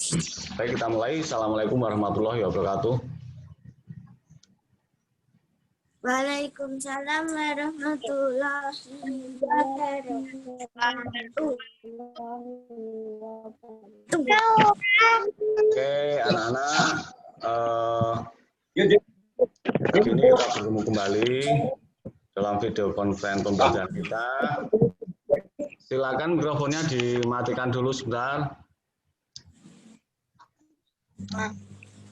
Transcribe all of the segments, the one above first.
Baik, kita mulai. Assalamualaikum warahmatullahi wabarakatuh. Waalaikumsalam warahmatullahi wabarakatuh. Oke, anak-anak. Hari ini kita bertemu kembali dalam video conference pembelajaran kita. Silakan mikrofonnya dimatikan dulu sebentar.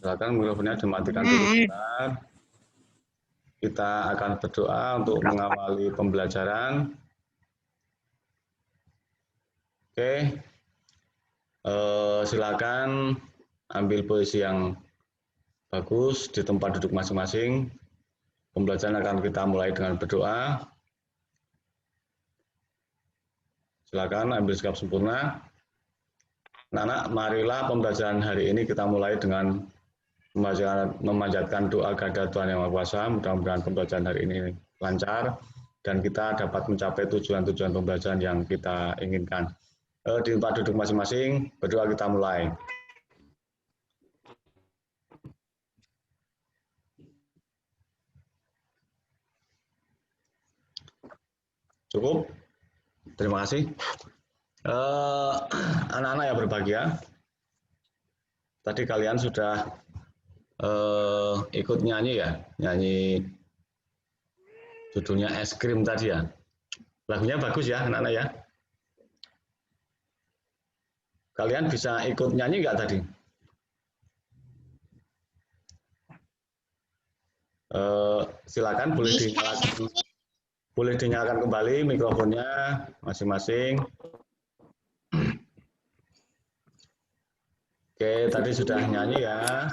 Silakan mikrofonnya dimatikan dulu sebentar. Kita akan berdoa untuk mengawali pembelajaran. Oke, silakan ambil posisi yang bagus di tempat duduk masing-masing. Pembelajaran akan kita mulai dengan berdoa. Silakan ambil sikap sempurna. Anak-anak, marilah pembelajaran hari ini kita mulai dengan memanjatkan doa kepada Tuhan Yang Maha Kuasa. Mudah-mudahan pembelajaran hari ini lancar dan kita dapat mencapai tujuan-tujuan pembelajaran yang kita inginkan. Di tempat duduk masing-masing, berdoa kita mulai. Cukup? Terima kasih. Anak-anak yang berbahagia, tadi kalian sudah ikut nyanyi ya, nyanyi judulnya es krim tadi ya. Lagunya bagus ya anak-anak ya. Kalian bisa ikut nyanyi nggak tadi? Silakan boleh dinyalakan kembali mikrofonnya masing-masing. Oke, tadi sudah nyanyi ya.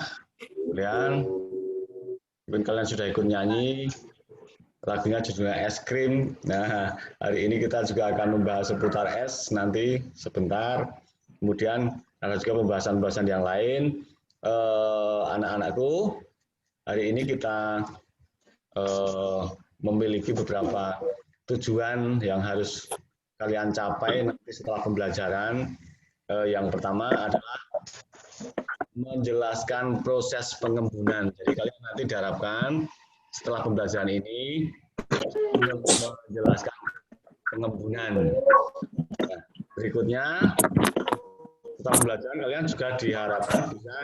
Kalian, mungkin kalian sudah ikut nyanyi. Lagunya judulnya es krim. Nah, hari ini kita juga akan membahas seputar es nanti sebentar. Kemudian ada juga pembahasan-pembahasan yang lain. Anak-anakku, hari ini kita memiliki beberapa tujuan yang harus kalian capai nanti setelah pembelajaran. Yang pertama adalah menjelaskan proses pengembunan. Jadi kalian nanti diharapkan setelah pembelajaran ini menjelaskan pengembunan. Nah, berikutnya setelah pembelajaran kalian juga diharapkan bisa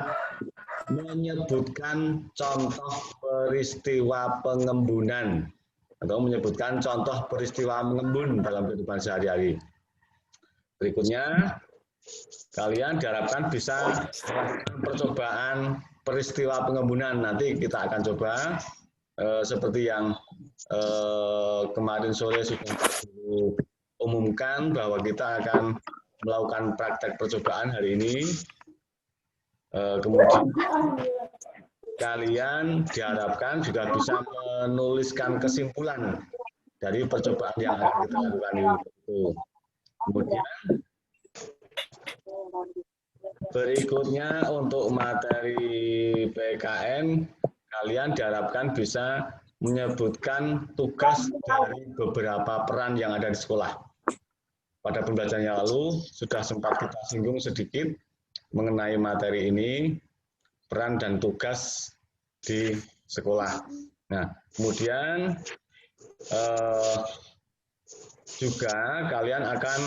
menyebutkan contoh peristiwa pengembunan atau menyebutkan contoh peristiwa mengembun dalam kehidupan sehari-hari. Berikutnya kalian diharapkan bisa melakukan percobaan peristiwa pengembunan. Nanti kita akan coba seperti yang kemarin sore sudah umumkan bahwa kita akan melakukan praktek percobaan hari ini. Kemudian kalian diharapkan juga bisa menuliskan kesimpulan dari percobaan yang akan kita lakukan itu. Kemudian berikutnya untuk materi PKN, kalian diharapkan bisa menyebutkan tugas dari beberapa peran yang ada di sekolah. Pada pembelajaran yang lalu sudah sempat kita singgung sedikit mengenai materi ini, peran dan tugas di sekolah. Nah, kemudian juga kalian akan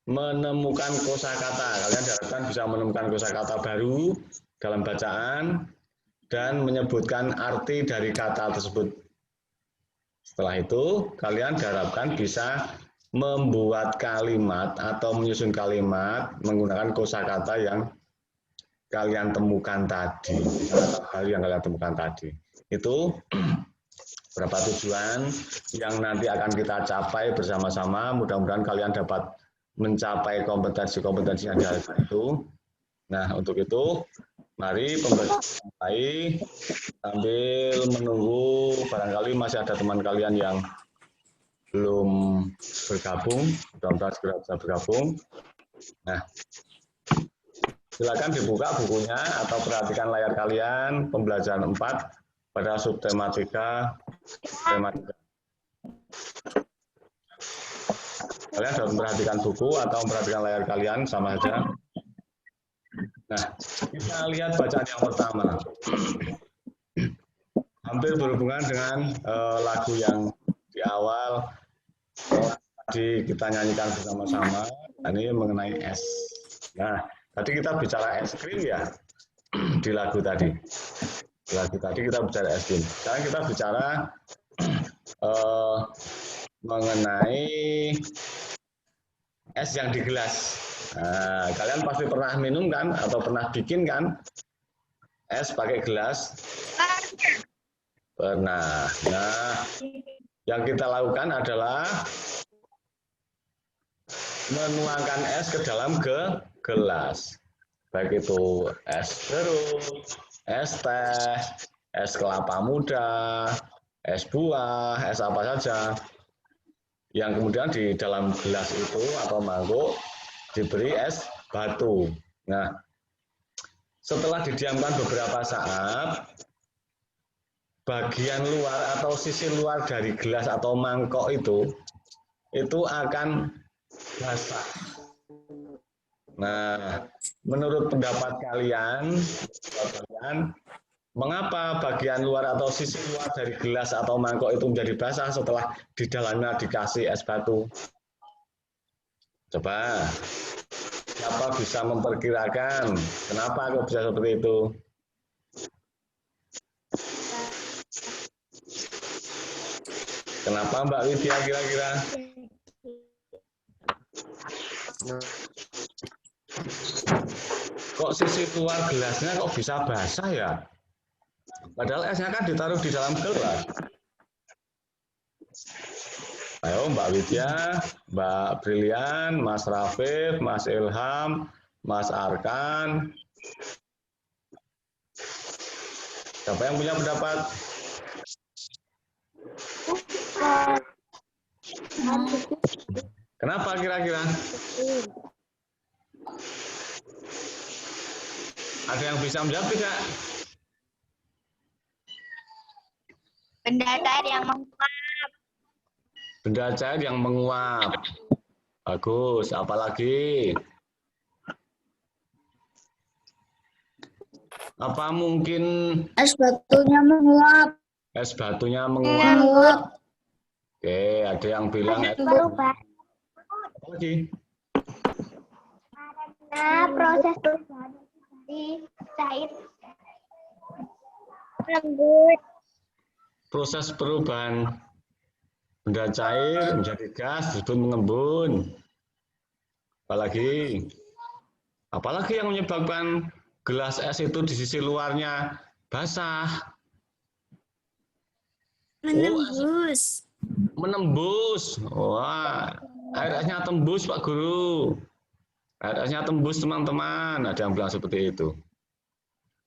menemukan kosakata. Kalian diharapkan bisa menemukan kosakata baru dalam bacaan dan menyebutkan arti dari kata tersebut. Setelah itu, kalian diharapkan bisa membuat kalimat atau menyusun kalimat menggunakan kosakata yang kalian temukan tadi. Kata baru yang kalian temukan tadi. Itu beberapa tujuan yang nanti akan kita capai bersama-sama. Mudah-mudahan kalian dapat mencapai kompetensi-kompetensi yang diharapkan itu. Nah, untuk itu, mari pembelajaran mulai sambil menunggu. Barangkali masih ada teman kalian yang belum bergabung, mudah-mudahan segera bisa bergabung. Nah, silakan dibuka bukunya atau perhatikan layar kalian, pembelajaran 4 pada subtematika tematika. Kalian dapat memperhatikan buku atau memperhatikan layar kalian, sama saja. Nah, kita lihat bacaan yang pertama. Hampir berhubungan dengan lagu yang di awal tadi kita nyanyikan bersama-sama. Ini mengenai es. Nah, tadi kita bicara es krim ya di lagu tadi. Di lagu tadi kita bicara es krim. Sekarang kita bicara mengenai es yang di gelas. Nah, kalian pasti pernah minum kan atau pernah bikin kan es pakai gelas? Pernah. Nah, yang kita lakukan adalah menuangkan es ke dalam gelas. Baik itu es jeruk, es teh, es kelapa muda, es buah, es apa saja. Yang kemudian di dalam gelas itu atau mangkuk diberi es batu. Nah, setelah didiamkan beberapa saat, bagian luar atau sisi luar dari gelas atau mangkok itu akan basah. Nah, menurut pendapat kalian, mengapa bagian luar atau sisi luar dari gelas atau mangkok itu menjadi basah setelah di dalamnya dikasih es batu? Coba, siapa bisa memperkirakan kenapa kok bisa seperti itu? Kenapa Mbak Widya kira-kira? Kok sisi luar gelasnya kok bisa basah ya? Padahal esnya kan ditaruh di dalam gelas. Ayo Mbak Widya, Mbak Brilian, Mas Rafif, Mas Ilham, Mas Arkan. Siapa yang punya pendapat? Kenapa kira-kira? Ada yang bisa menjawab tidak? Benda cair yang menguap. Benda cair yang menguap. Bagus. Apalagi? Apa mungkin Es batunya menguap. es batunya menguap? Oke, ada yang bilang es Berubah. apa lagi? Karena proses di cair lembut. Proses perubahan benda cair menjadi gas disebut mengembun. Apalagi? Apalagi yang menyebabkan gelas es itu di sisi luarnya basah? Menembus. Menembus. Wah, air esnya tembus Pak Guru. Air esnya tembus teman-teman. Ada yang bilang seperti itu.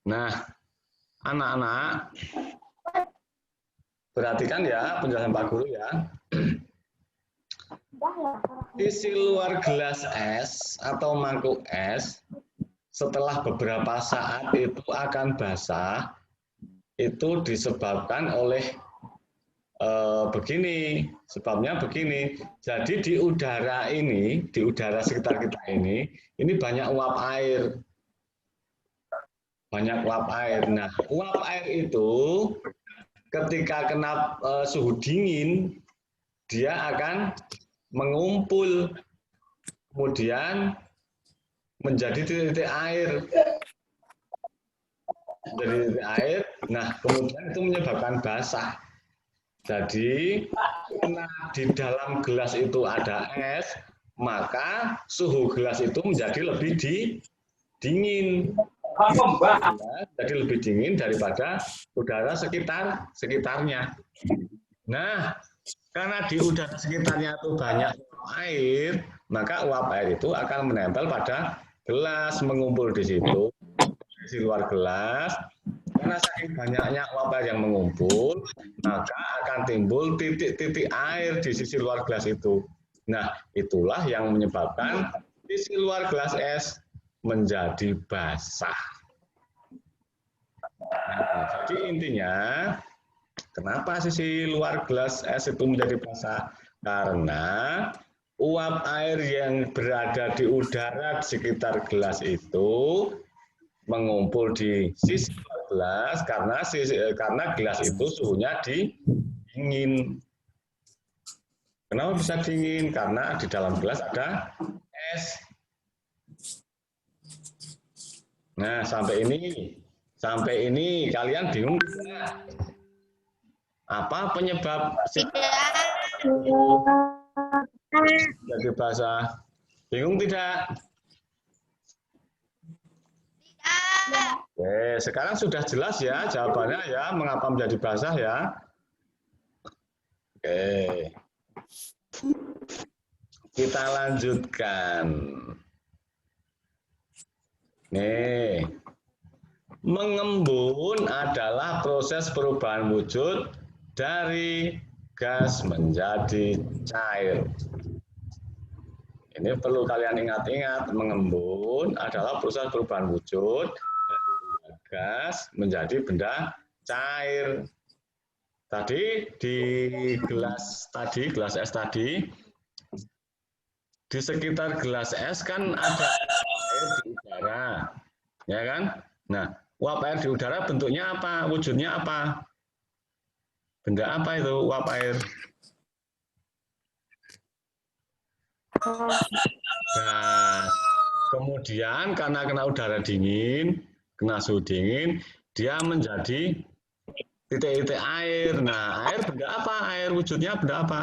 Nah, anak-anak, perhatikan ya penjelasan Pak Guru ya. Sisi luar gelas es atau mangkuk es setelah beberapa saat itu akan basah. Itu disebabkan oleh begini, sebabnya begini. Jadi di udara ini, di udara sekitar kita ini banyak uap air. Banyak uap air. Nah, uap air itu ketika kena suhu dingin, dia akan mengumpul, kemudian menjadi titik-titik air. Menjadi titik air, nah kemudian itu menyebabkan basah. Jadi, karena di dalam gelas itu ada es, maka suhu gelas itu menjadi lebih dingin. Jadi lebih dingin daripada udara sekitarnya. Nah, karena di udara sekitarnya itu banyak air, maka uap air itu akan menempel pada gelas, mengumpul di situ, di luar gelas. Karena saking banyaknya uap air yang mengumpul, maka akan timbul titik-titik air di sisi luar gelas itu. Nah, itulah yang menyebabkan sisi luar gelas es menjadi basah. Nah, jadi intinya, kenapa sisi luar gelas es itu menjadi basah? Karena uap air yang berada di udara di sekitar gelas itu mengumpul di sisi gelas karena gelas itu suhunya dingin. Kenapa bisa dingin? Karena di dalam gelas ada es. Nah, sampai ini kalian bingung tidak? Apa penyebab jadi basah? Bingung tidak? Oke, sekarang sudah jelas ya jawabannya ya, mengapa menjadi basah ya. Oke. Kita lanjutkan. Nih. Mengembun adalah proses perubahan wujud dari gas menjadi cair. Ini perlu kalian ingat-ingat, mengembun adalah proses perubahan wujud dari benda gas menjadi benda cair. Tadi di gelas es tadi, di sekitar gelas es kan ada air di udara, ya kan? Nah, uap air di udara bentuknya apa? Wujudnya apa? Benda apa itu uap air? Nah, kemudian karena kena udara dingin, kena suhu dingin, dia menjadi titik-titik air. Nah, air benda apa? Air wujudnya benda apa?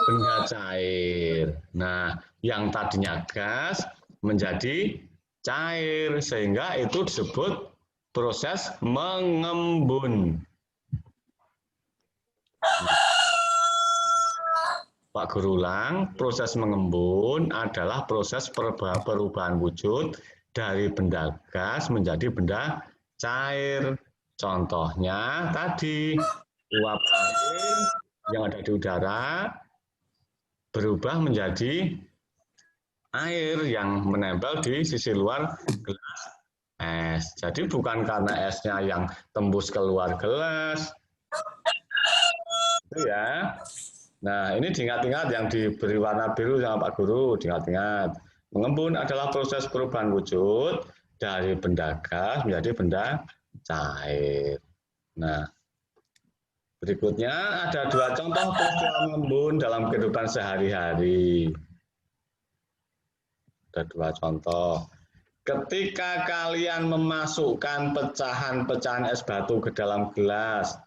Benda cair. Nah, yang tadinya gas menjadi cair, sehingga itu disebut proses mengembun. Pak Guru ulang, proses mengembun adalah proses perubahan wujud dari benda gas menjadi benda cair. Contohnya tadi, uap air yang ada di udara berubah menjadi air yang menempel di sisi luar gelas es. Jadi bukan karena esnya yang tembus keluar gelas. Itu ya. Nah, ini diingat-ingat yang diberi warna biru sama Pak Guru, diingat-ingat. Mengembun adalah proses perubahan wujud dari benda gas menjadi benda cair. Nah, berikutnya ada dua contoh peristiwa mengembun dalam kehidupan sehari-hari. Ada dua contoh. Ketika kalian memasukkan pecahan-pecahan es batu ke dalam gelas,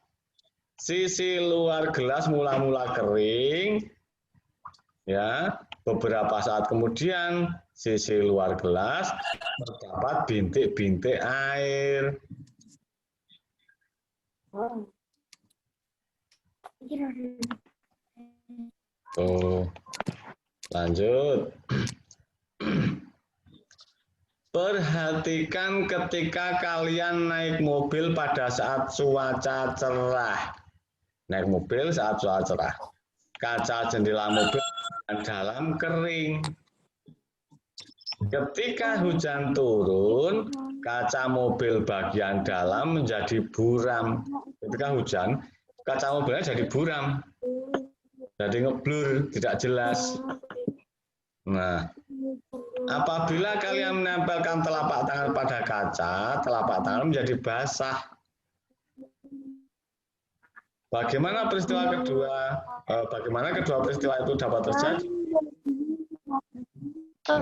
sisi luar gelas mula-mula kering, ya. Beberapa saat kemudian, sisi luar gelas terdapat bintik-bintik air. Tuh, lanjut. Perhatikan ketika kalian naik mobil pada saat cuaca cerah. Naik mobil saat cuaca cerah. Kaca jendela mobil dalam kering. Ketika hujan turun, kaca mobil bagian dalam menjadi buram. Ketika hujan, kaca mobilnya jadi buram. Jadi ngeblur, tidak jelas. Nah, apabila kalian menempelkan telapak tangan pada kaca, telapak tangan menjadi basah. Bagaimana peristiwa kedua? Bagaimana kedua peristiwa itu dapat terjadi? Nah,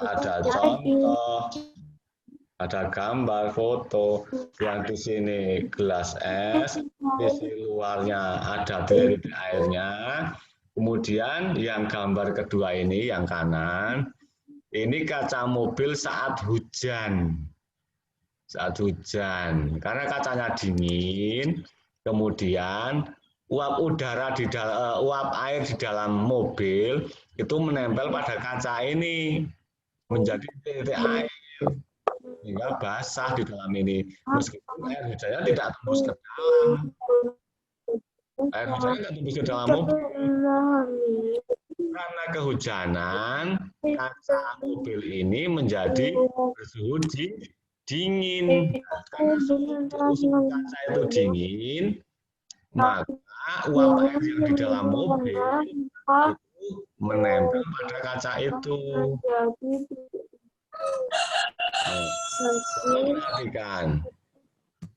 ada contoh, ada gambar, foto yang di sini gelas es, di sisi luarnya ada titik airnya. Kemudian yang gambar kedua ini, yang kanan, ini kaca mobil saat hujan. Saat hujan, karena kacanya dingin, kemudian uap air di dalam mobil itu menempel pada kaca ini, menjadi titik air, sehingga basah di dalam ini. Meskipun air hujannya tidak tembus ke dalam. Air hujannya tidak tembus ke dalam mobil. Karena kehujanan, kaca mobil ini menjadi bersuhu dingin. Karena suhu kaca itu dingin, maka uap air yang di dalam mobil itu menempel pada kaca itu.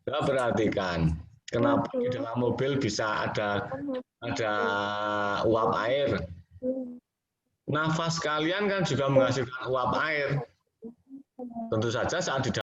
Coba perhatikan, kenapa di dalam mobil bisa ada uap air. Nafas kalian kan juga menghasilkan uap air. Tentu saja saat di